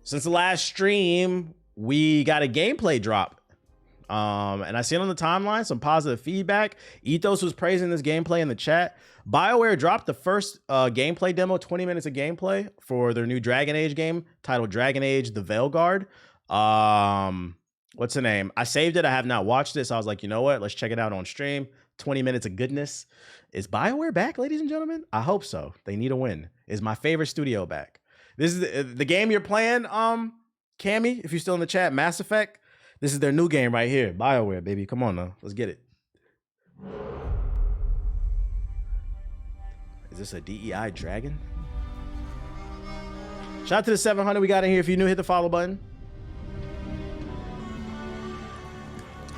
since the last stream, we got a gameplay drop. And I seen on the timeline some positive feedback. Ethos was praising this gameplay in the chat. BioWare dropped the first gameplay demo, 20 minutes of gameplay for their new Dragon Age game titled Dragon Age: The Veilguard. What's the name? I saved it. I have not watched this. I was like, you know what? Let's check it out on stream. 20 minutes of goodness. Is BioWare back, ladies and gentlemen? I hope so. They need a win. Is my favorite studio back? This is the game you're playing, Cammy, if you're still in the chat, Mass Effect. This is their new game right here. BioWare, baby. Come on now. Let's get it. Is this a DEI dragon? Shout out to the 700 we got in here. If you're new, hit the follow button.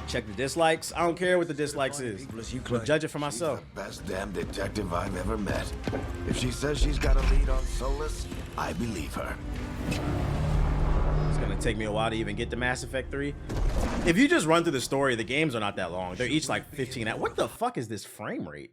Check the dislikes. I don't care what the dislikes is. I'll judge it for myself. She's the best damn detective I've ever met. If she says she's got a lead on Solus, I believe her. It's gonna take me a while to even get to Mass Effect 3. If you just run through the story, the games are not that long. They're each like 15 hours. What the fuck is this frame rate?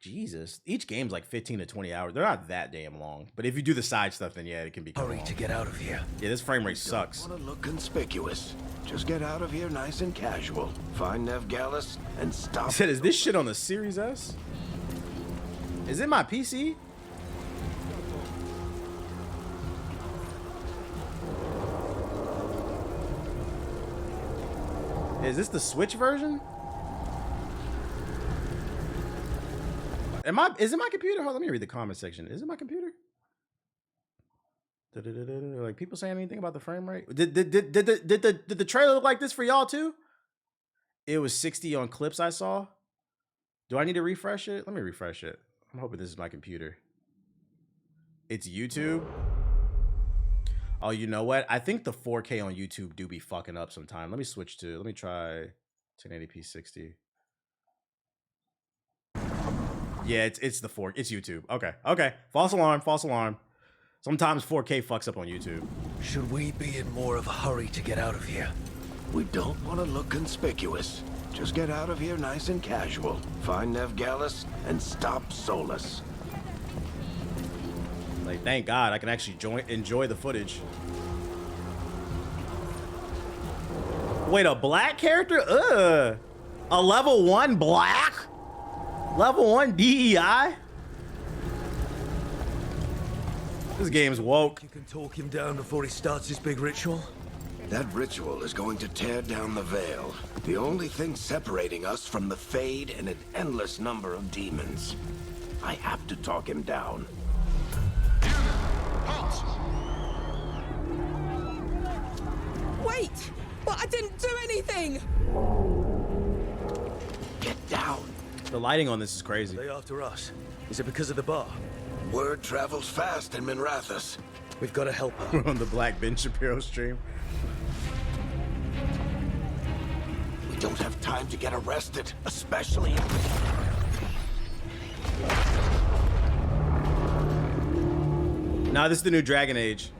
Jesus. Each game's like 15 to 20 hours. They're not that damn long. But if you do the side stuff, then yeah, it can be Hurry long. To get out of here. Yeah, this frame rate sucks. Don't want to look conspicuous. Just get out of here nice and casual. Find Nev Gallus and stop. I said, is this shit on the Series S? Is it my PC? Is this the Switch version? Is it my computer? Hold on, let me read the comment section. Is it my computer? Like people saying anything about the frame rate? Did the trailer look like this for y'all too? It was 60 on clips I saw. Do I need to refresh it? Let me refresh it. I'm hoping this is my computer. It's YouTube. Oh, you know what? I think the 4K on YouTube do be fucking up sometime. Let me switch to, let me try 1080p 60. Yeah, it's YouTube. Okay. False alarm. Sometimes 4K fucks up on YouTube. Should we be in more of a hurry to get out of here? We don't want to look conspicuous. Just get out of here nice and casual. Find Nev Gallus and stop Solus. Like, thank God I can actually enjoy the footage. Wait, a black character? Ugh. A level 1 black? Level 1 DEI? This game's woke. You can talk him down before he starts his big ritual? That ritual is going to tear down the veil. The only thing separating us from the Fade and an endless number of demons. I have to talk him down. Wait! But I didn't do anything! Get down. The lighting on this is crazy. Are they after us? Is it because of the bar? Word travels fast in Minrathous. We've got to help her. We're on the Black Ben Shapiro stream. We don't have time to get arrested, especially... Nah, this is the new Dragon Age.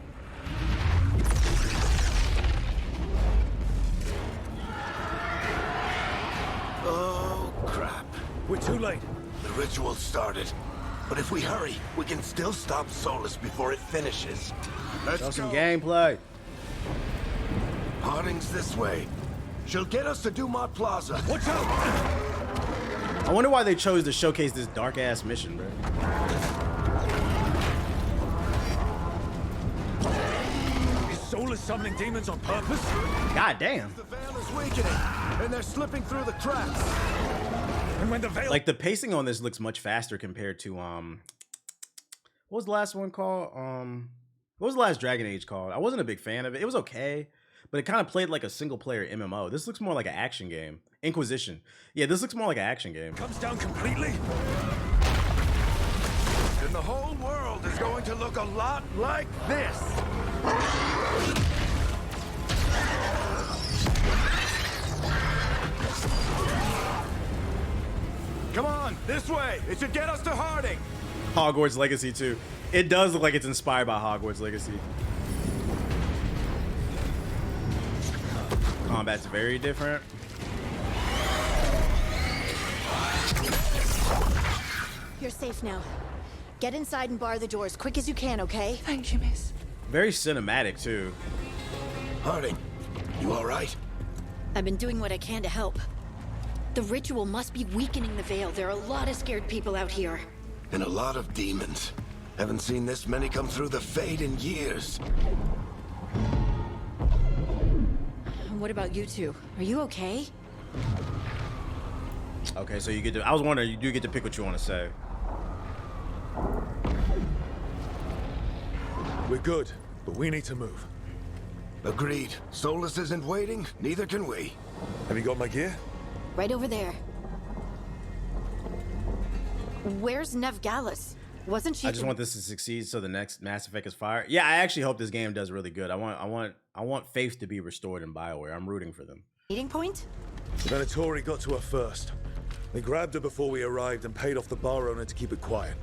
Oh, crap. We're too late. The ritual started. But if we hurry, we can still stop Solus before it finishes. Let's Show some go. gameplay. Harding's this way. She'll get us to Dumont Plaza. Watch out! I wonder why they chose to showcase this dark-ass mission, bro. Is Solus summoning demons on purpose? God damn. The veil is weakening, and they're slipping through the cracks. And when the veil... Like, the pacing on this looks much faster compared to, what was the last one called? What was the last Dragon Age called? I wasn't a big fan of it. It was okay, but it kind of played like a single-player MMO. This looks more like an action game. Inquisition. Yeah, this looks more like an action game. comes down completely? And the whole world is going to look a lot like this. Come on, this way. It should get us to Harding. Hogwarts Legacy 2. It does look like it's inspired by Hogwarts Legacy. Combat's very different. You're safe now. Get inside and bar the doors quick as you can, okay? Thank you, miss. Very cinematic too. Harding, you all right? I've been doing what I can to help. The ritual must be weakening the Veil. There are a lot of scared people out here. And a lot of demons. Haven't seen this many come through the Fade in years. What about you two? Are you okay? Okay, so you get to. I was wondering, you do get to pick what you want to say. We're good, but we need to move. Agreed. Solus isn't waiting, neither can we. Have you got my gear? Right over there. Where's Veilguard? Wasn't she? I just want this to succeed so the next Mass Effect is fire. Yeah, I actually hope this game does really good. I want faith to be restored in BioWare. I'm rooting for them. Meeting point? The Venatori got to her first. They grabbed her before we arrived and paid off the bar owner to keep it quiet.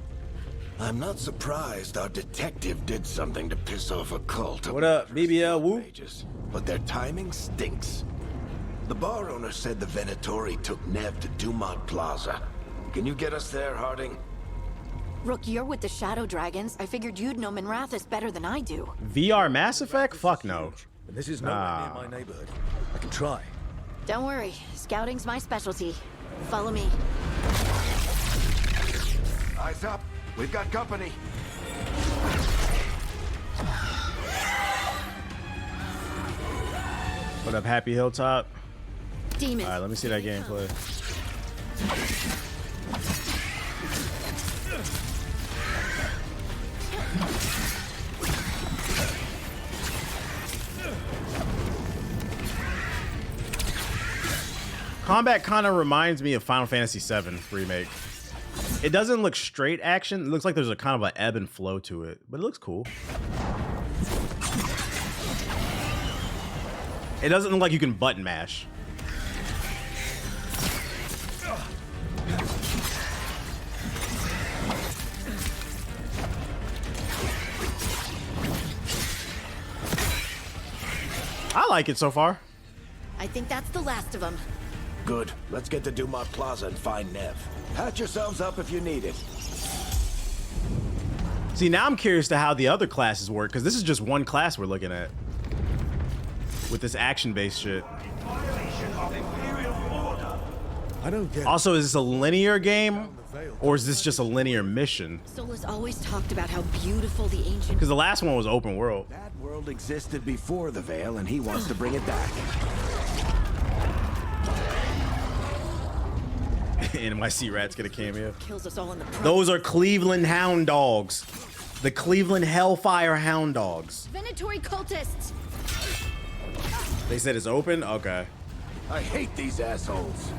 I'm not surprised our detective did something to piss off a cult. What up, BBL Woo? But their timing stinks. The bar owner said the Venatori took Nev to Dumont Plaza. Can you get us there, Harding? Rook, you're with the Shadow Dragons. I figured you'd know Minrathous better than I do. VR Mass Effect? Fuck no. And this is nowhere near my neighborhood. I can try. Don't worry. Scouting's my specialty. Follow me. Eyes up. We've got company. What up, Happy Hilltop? Demons. All right, let me see that gameplay. Combat kind of reminds me of Final Fantasy VII Remake. It doesn't look straight action. It looks like there's a kind of an ebb and flow to it, but it looks cool. It doesn't look like you can button mash. I like it so far. I think that's the last of them. Good. Let's get to Dumont Plaza and find Nev. Patch yourselves up if you need it. See, now I'm curious to how the other classes work, because this is just one class we're looking at. With this action-based shit. I don't get Also, is this a linear game? Or is this just a linear mission? Solus always talked about how beautiful the ancient... Because the last one was open world. That world existed before the Veil, and he wants to bring it back. NYC Rats get a cameo. Kills us all in the Those are Cleveland Hound Dogs. The Cleveland Hellfire Hound Dogs. Venatori cultists! They said it's open? Okay. I hate these assholes.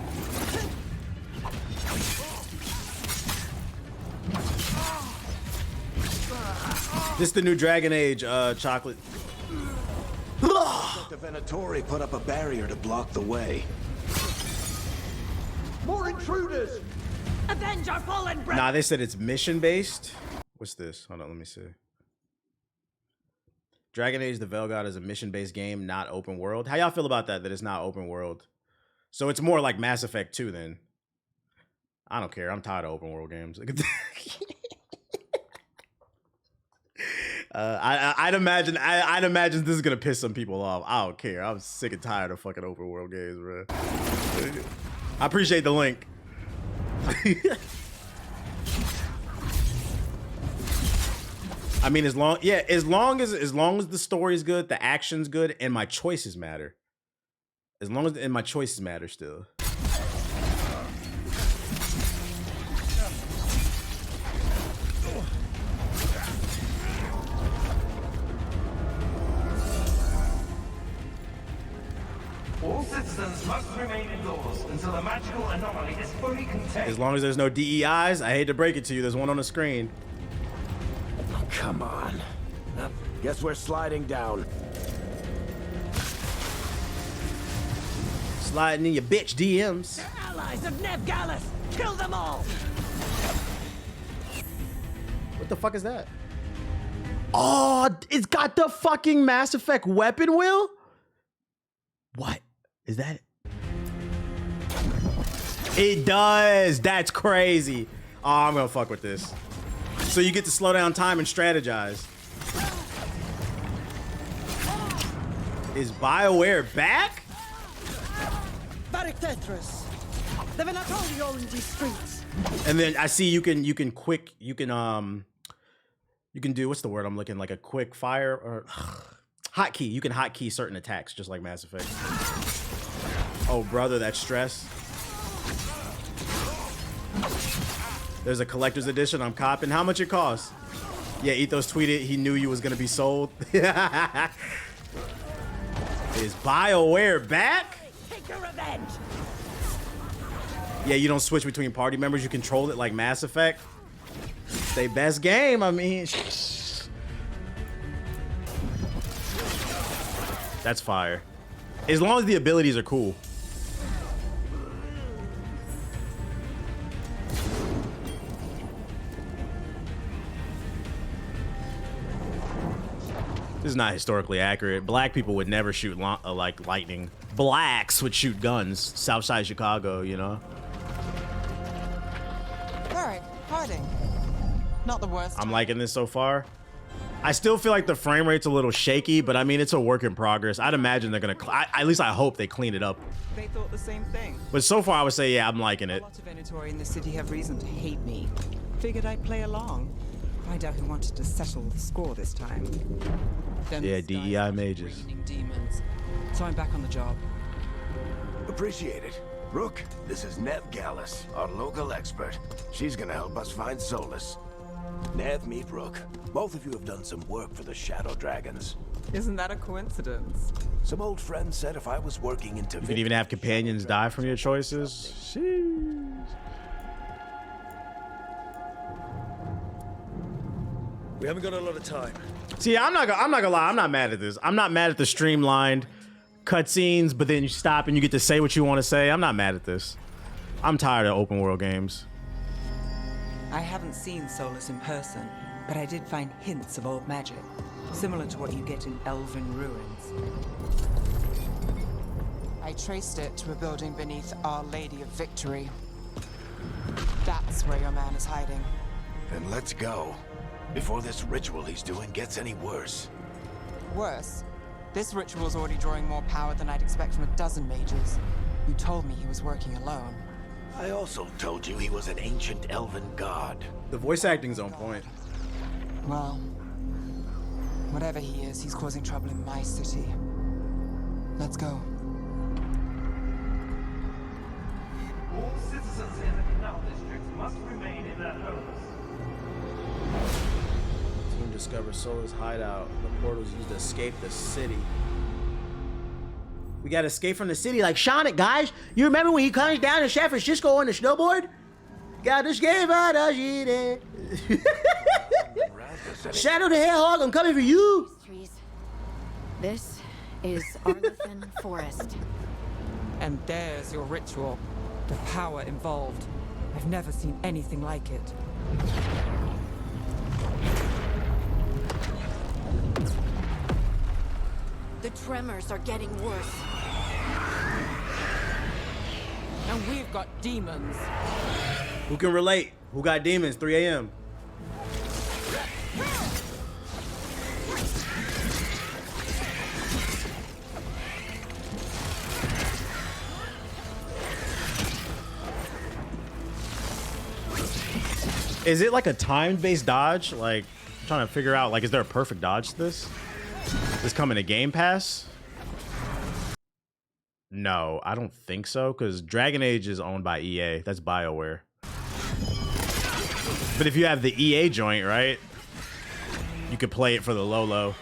This is the new Dragon Age chocolate. Like the Venatori put up a barrier to block the way. More intruders! Avenge our fallen brethren! Nah, they said it's mission based. What's this? Hold on, let me see. Dragon Age the Veilguard is a mission based game, not open world. How y'all feel about that? That it's not open world. So it's more like Mass Effect 2 then. I don't care. I'm tired of open world games. I'd imagine this is gonna piss some people off. I don't care. I'm sick and tired of fucking open world games, bro. I appreciate the link. I mean, as long as the story is good, the action's good, and my choices matter. As long as my choices matter still. All citizens must remain indoors until the magical anomaly is fully contained. As long as there's no DEIs, I hate to break it to you, there's one on the screen. Come on. Guess we're sliding down. Sliding in your bitch DMs. Allies of Veilguard! Kill them all! What the fuck is that? Oh, it's got the fucking Mass Effect weapon wheel? What? Is that it? It does. That's crazy. Oh, I'm gonna fuck with this. So you get to slow down time and strategize. Is BioWare back? Barictetras. They were not only all in these streets. And then I see you can do, what's the word I'm looking, like a quick fire or hotkey. You can hotkey certain attacks just like Mass Effect. Oh brother, that stress. There's a collector's edition I'm copping. How much it costs? Yeah, Ethos tweeted he knew you was gonna be sold. Is BioWare back? Take your revenge. Yeah, you don't switch between party members. You control it like Mass Effect. It's their best game, I mean. That's fire. As long as the abilities are cool. This is not historically accurate. Black people would never shoot like lightning. Blacks would shoot guns. Southside Chicago, you know? Alright, hiding. Not the worst. I'm liking this so far. I still feel like the frame rate's a little shaky, but I mean, it's a work in progress. I'd imagine they're gonna, at least I hope they clean it up. They thought the same thing. But so far, I would say, yeah, I'm liking it. A lot of Venatori in the city have reason to hate me. Figured I'd play along. Find out who wanted to settle the score this time. Then Yeah, this guy's DEI mages. raining demons. So I'm back on the job. Appreciate it. Rook, this is Nev Gallus, our local expert. She's gonna help us find Solus. Nev, meet Rook. Both of you have done some work for the Shadow Dragons. Isn't that a coincidence? Some old friends said if I was working into... You could even have companions die from your choices. Sheesh. We haven't got a lot of time. See, I'm not gonna lie. I'm not mad at this. I'm not mad at the streamlined cutscenes, but then you stop and you get to say what you want to say. I'm not mad at this. I'm tired of open world games. I haven't seen Solus in person, but I did find hints of old magic, similar to what you get in Elven ruins. I traced it to a building beneath Our Lady of Victory. That's where your man is hiding. Then let's go. Before this ritual he's doing gets any worse. Worse, this ritual's already drawing more power than I'd expect from a dozen mages. You told me he was working alone. I also told you he was an ancient elven god. The voice acting's on point. Well, whatever he is, he's causing trouble in my city. Let's go. All citizens in the canal district must remain in their homes. Team discovers Sola's hideout. The portals used to escape the city. We gotta escape from the city like Sonic, guys. You remember when he comes down to San Francisco on the snowboard? Gotta escape out of shit. Shadow the Hedgehog, I'm coming for you. Trees. This is Arlethan Forest. And there's your ritual. The power involved. I've never seen anything like it. The tremors are getting worse. And we've got demons. Who can relate? Who got demons? 3 a.m. Is it like a time-based dodge? Like, I'm trying to figure out, like, is there a perfect dodge to this? This coming to Game Pass? No, I don't think so, because Dragon Age is owned by EA. That's BioWare. But if you have the EA joint, right? You could play it for the low.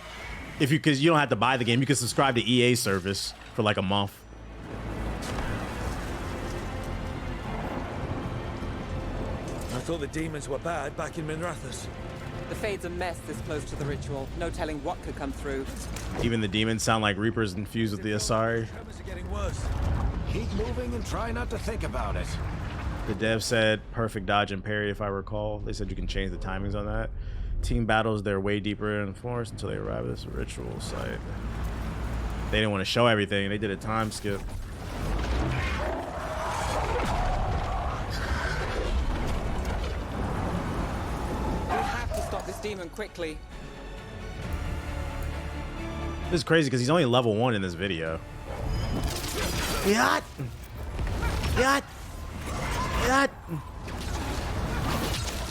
Because you don't have to buy the game. You can subscribe to EA service for like a month. I thought the demons were bad back in Minrathous. The Fade's a mess this close to the ritual. No telling what could come through. Even the demons sound like Reapers infused with the Asari. Tremors are getting worse. Keep moving and try not to think about it. The dev said perfect dodge and parry, if I recall. They said you can change the timings on that. Team battles, they're way deeper in the forest until they arrive at this ritual site. They didn't want to show everything. They did a time skip. We have to stop this demon quickly. This is crazy because he's only level 1 in this video. Yacht! Yacht! Yacht!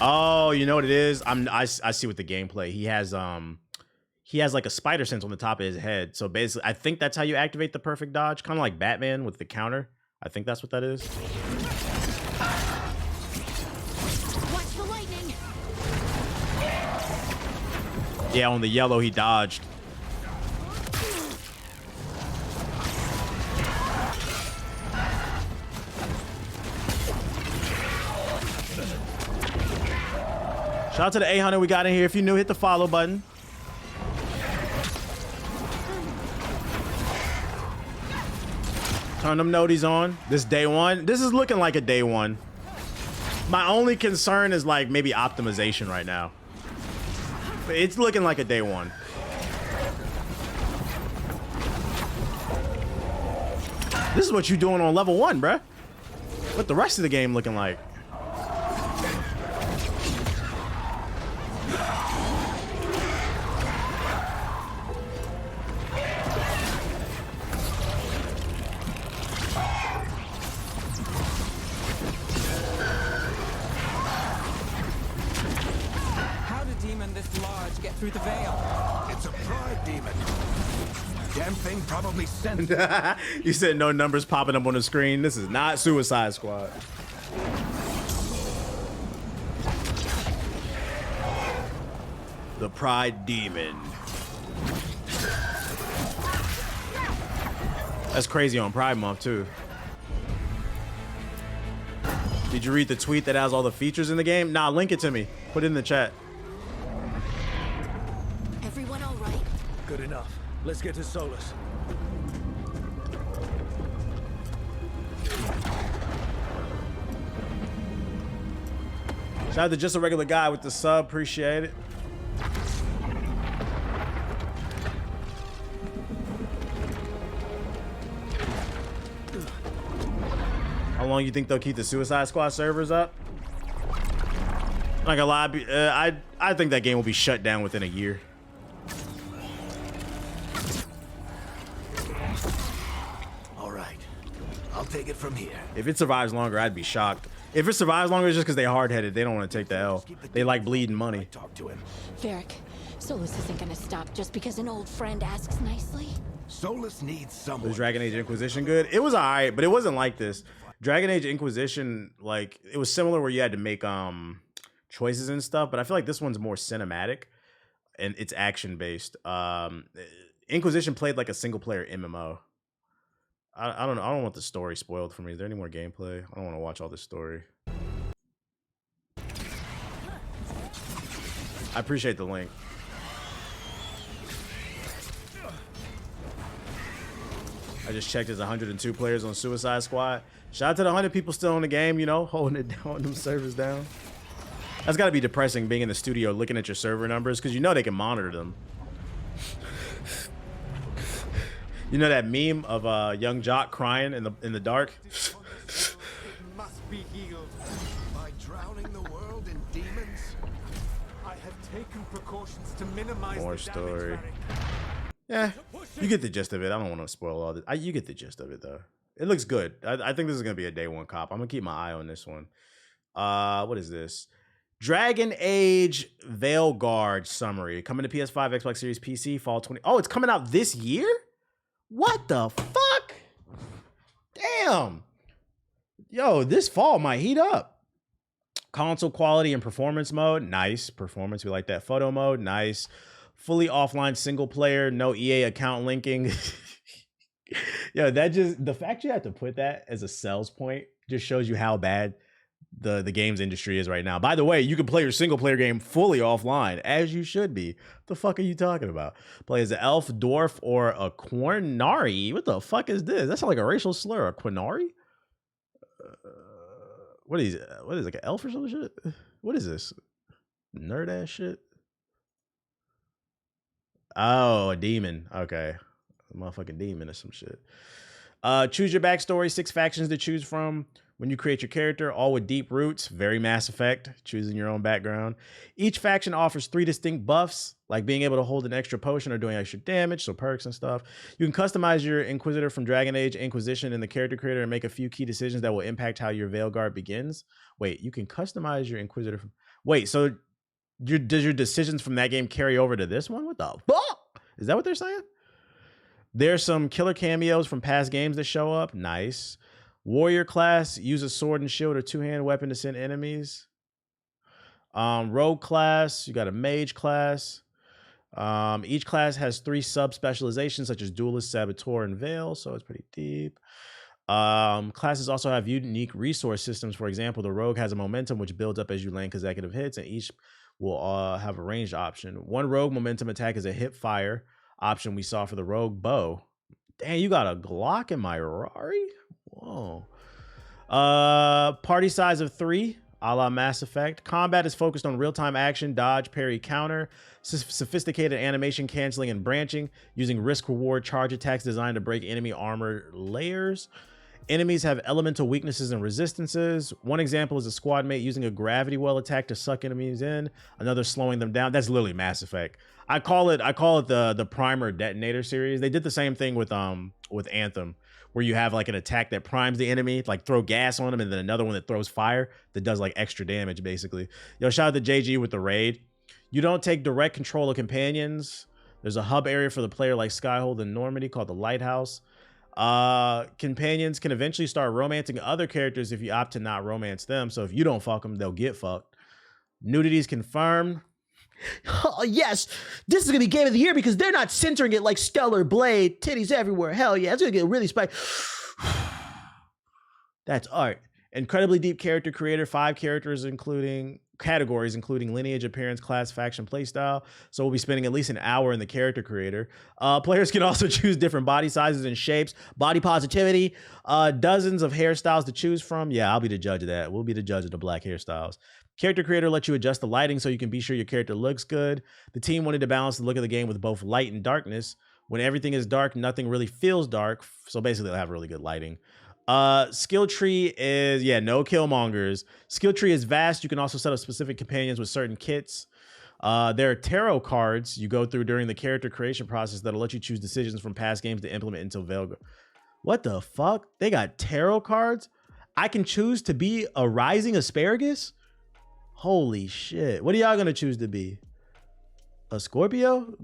Oh, you know what it is? I see what the gameplay. He has like a spider sense on the top of his head. So basically, I think that's how you activate the perfect dodge, kind of like Batman with the counter. I think that's what that is. Watch the lightning. Yeah, on the yellow he dodged. Shout out to the 800 we got in here. If you're new, hit the follow button. Turn them noties on. This day 1. This is looking like a day 1. My only concern is like maybe optimization right now. But it's looking like a day 1. This is what you're doing on level 1, bruh. What the rest of the game looking like? Through the veil. It's a pride demon. Damn thing probably sent. You said no numbers popping up on the screen. This is not Suicide Squad. The pride demon. That's crazy on Pride Month too. Did you read the tweet that has all the features in the game? Nah, link it to me. Put it in the chat. Good enough. Let's get to Solus. Shout out to just a regular guy with the sub. Appreciate it. How long you think they'll keep the Suicide Squad servers up? I'm not gonna lie. I think that game will be shut down within a year. Take it from here. If it survives longer, I'd be shocked. If it survives longer, it's just because they hard-headed. They don't want to take the L. They like bleeding money. Talk to him. Varric, Solus isn't gonna stop just because an old friend asks nicely. Solus needs someone. Was Dragon Age Inquisition good? It was alright, but it wasn't like this. Dragon Age Inquisition, like, it was similar where you had to make choices and stuff, but I feel like this one's more cinematic and it's action-based. Inquisition played like a single-player MMO. I don't know. I don't want the story spoiled for me. Is there any more gameplay? I don't want to watch all this story. I appreciate the link. I just checked there's 102 players on Suicide Squad. Shout out to the 100 people still in the game, you know, holding it down, them servers down. That's got to be depressing being in the studio looking at your server numbers because you know they can monitor them. You know that meme of young Jock crying in the dark? Must be healed. By drowning the world in demons? I have taken precautions to minimize More the story. damage. Yeah, you get the gist of it. I don't want to spoil all this. You get the gist of it though. It looks good. I think this is gonna be a day 1 cop. I'm gonna keep my eye on this one. What is this? Dragon Age Veilguard summary coming to PS5, Xbox Series, PC, fall 20. Oh, it's coming out this year? What the fuck? Damn. Yo, this fall might heat up. Console quality and performance mode. Nice. Performance. We like that. Photo mode. Nice. Fully offline single player. No EA account linking. Yo, the fact you have to put that as a sales point just shows you how bad the games industry is right now. By the way, you can play your single player game fully offline, as you should be. What the fuck are you talking about? Play as an elf, dwarf, or a Quinari. What the fuck is this? That sounds like a racial slur. A Quinari? What is like an elf or some shit? What is this? Nerd ass shit? Oh, a demon. Okay. A motherfucking demon or some shit. Choose your backstory. 6 factions to choose from. when you create your character, all with deep roots, very Mass Effect, choosing your own background. Each faction offers 3 distinct buffs, like being able to hold an extra potion or doing extra damage, so perks and stuff. You can customize your Inquisitor from Dragon Age Inquisition in the character creator and make a few key decisions that will impact how your Veilguard begins. Wait, you can customize your Inquisitor from... Wait, so does your decisions from that game carry over to this one? What the fuck? Is that what they're saying? There's some killer cameos from past games that show up. Nice. Warrior class, use a sword and shield or 2-hand weapon to send enemies. Rogue class, you got a mage class. Each class has 3 sub-specializations such as duelist, saboteur, and veil, so it's pretty deep. Classes also have unique resource systems. For example, the rogue has a momentum which builds up as you land consecutive hits, and each will have a ranged option. One rogue momentum attack is a hip fire option we saw for the rogue bow. Damn, you got a Glock in my Rari? Whoa. Party size of 3, a la Mass Effect. Combat is focused on real-time action, dodge, parry, counter, sophisticated animation canceling and branching, using risk-reward charge attacks designed to break enemy armor layers. Enemies have elemental weaknesses and resistances. One example is a squad mate using a gravity well attack to suck enemies in, another slowing them down. That's literally Mass Effect. I call it the primer detonator series. They did the same thing with Anthem, where you have like an attack that primes the enemy, like throw gas on them, and then another one that throws fire that does like extra damage, basically. Yo, shout out to JG with the raid. You don't take direct control of companions. There's a hub area for the player like Skyhold and Normandy called the Lighthouse. Companions can eventually start romancing other characters if you opt to not romance them. So if you don't fuck them, they'll get fucked. Nudity is confirmed. Oh, yes, this is gonna be game of the year because they're not centering it like Stellar Blade, titties everywhere. Hell yeah, it's gonna get really spicy. That's art. Incredibly deep character creator, 5 characters categories including lineage, appearance, class, faction, playstyle. So we'll be spending at least an hour in the character creator. Players can also choose different body sizes and shapes, body positivity, dozens of hairstyles to choose from. Yeah, I'll be the judge of that. We'll be the judge of the black hairstyles. Character creator lets you adjust the lighting so you can be sure your character looks good. The team wanted to balance the look of the game with both light and darkness. When everything is dark, nothing really feels dark. So basically they'll have really good lighting. Skill tree is, no killmongers. Skill tree is vast. You can also set up specific companions with certain kits. There are tarot cards you go through during the character creation process that'll let you choose decisions from past games to implement into Veilguard. What the fuck? They got tarot cards? I can choose to be a rising asparagus? Holy shit. What are y'all gonna choose to be? A Scorpio?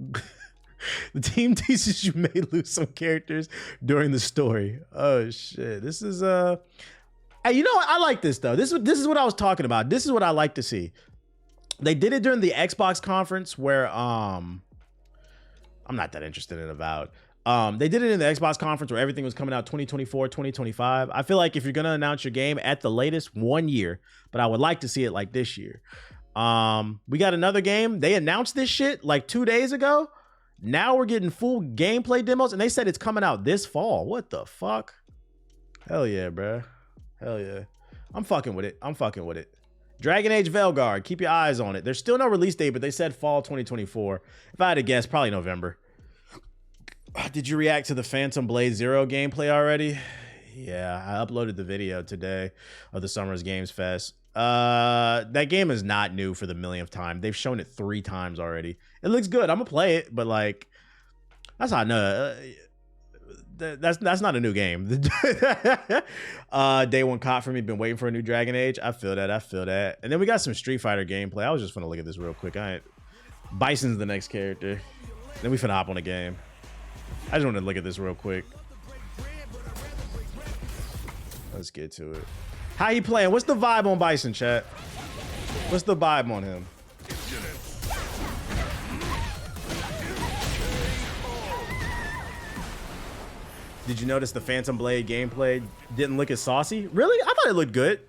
The team teaches you may lose some characters during the story. Oh shit. This is hey, you know what? I like this though. This is what I was talking about. This is what I like to see. They did it during the Xbox conference where I'm not that interested in Avowed. They did it in the Xbox conference where everything was coming out 2024, 2025. I feel like if you're gonna announce your game at the latest 1 year, but I would like to see it like this year. We got another game. They announced this shit like 2 days ago. Now we're getting full gameplay demos, and they said it's coming out this fall. What the fuck? Hell yeah, bruh. Hell yeah. I'm fucking with it. Dragon Age Veilguard. Keep your eyes on it. There's still no release date, but they said fall 2024. If I had to guess, probably November. Did you react to the Phantom Blade Zero gameplay already? Yeah, I uploaded the video today of the Summer's Games Fest. That game is not new for the millionth time. They've shown it 3 times already. It looks good. I'm gonna play it, but like, that's not that's not a new game. Day one caught for me. Been waiting for a new Dragon Age. I feel that. And then we got some Street Fighter gameplay. I was just gonna look at this real quick. Bison's the next character. Then we finna hop on a game. I just want to look at this real quick. Let's get to it. How he playing? What's the vibe on Bison, chat? What's the vibe on him? Did you notice the Phantom Blade gameplay didn't look as saucy? Really? I thought it looked good.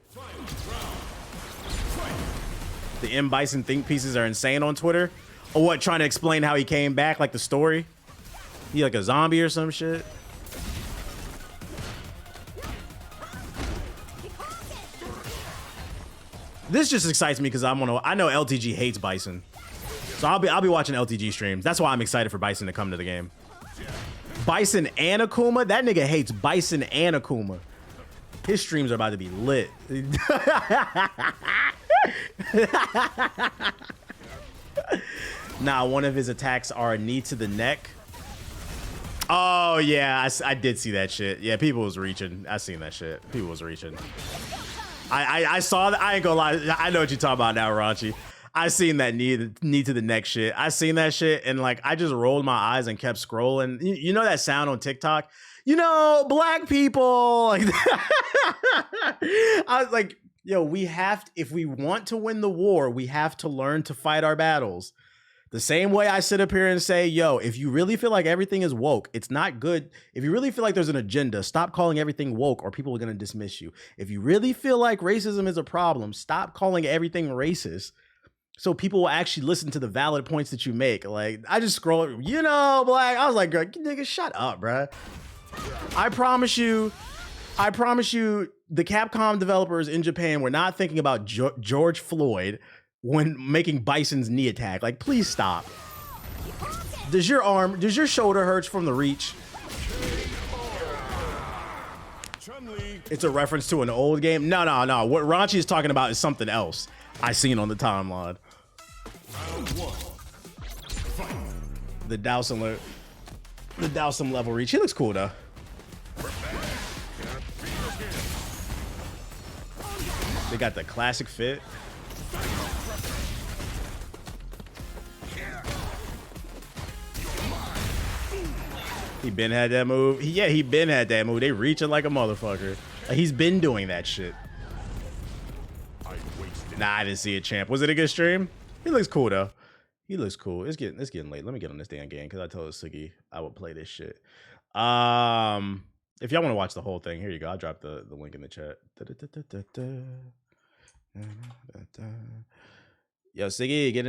The M. Bison think pieces are insane on Twitter. Or what, trying to explain how he came back, like the story? He like a zombie or some shit? This just excites me because I know LTG hates Bison. So I'll be watching LTG streams. That's why I'm excited for Bison to come to the game. Bison and Akuma? That nigga hates Bison and Akuma. His streams are about to be lit. Nah, one of his attacks are a knee to the neck. Oh, yeah, I did see that shit. Yeah, people was reaching. I seen that shit. People was reaching. I saw that. I ain't gonna lie. I know what you're talking about now, Raunchy. I seen that knee to the neck shit. I seen that shit, and like I just rolled my eyes and kept scrolling. You know that sound on TikTok? You know, black people. Like I was like, yo, we have to, if we want to win the war, we have to learn to fight our battles. The same way I sit up here and say, yo, if you really feel like everything is woke, it's not good. If you really feel like there's an agenda, stop calling everything woke or people are going to dismiss you. If you really feel like racism is a problem, stop calling everything racist so people will actually listen to the valid points that you make. Like, I just scroll, you know, black. I was like, nigga, shut up, bruh. I promise you, the Capcom developers in Japan were not thinking about George Floyd when making Bison's knee attack. Like, please stop. Does your shoulder hurt from the reach? It's a reference to an old game. No. What Raunchy is talking about is something else I seen on the timeline. The Dowsum level reach. He looks cool though. They got the classic fit. He been had that move. He been had that move. They reaching like a motherfucker. Like, he's been doing that shit. Nah, I didn't see it, champ. Was it a good stream? He looks cool though. He looks cool. It's getting late. Let me get on this damn game because I told Sugi I would play this shit. If y'all want to watch the whole thing, here you go. I'll drop the link in the chat. Yo, Siggy, get in.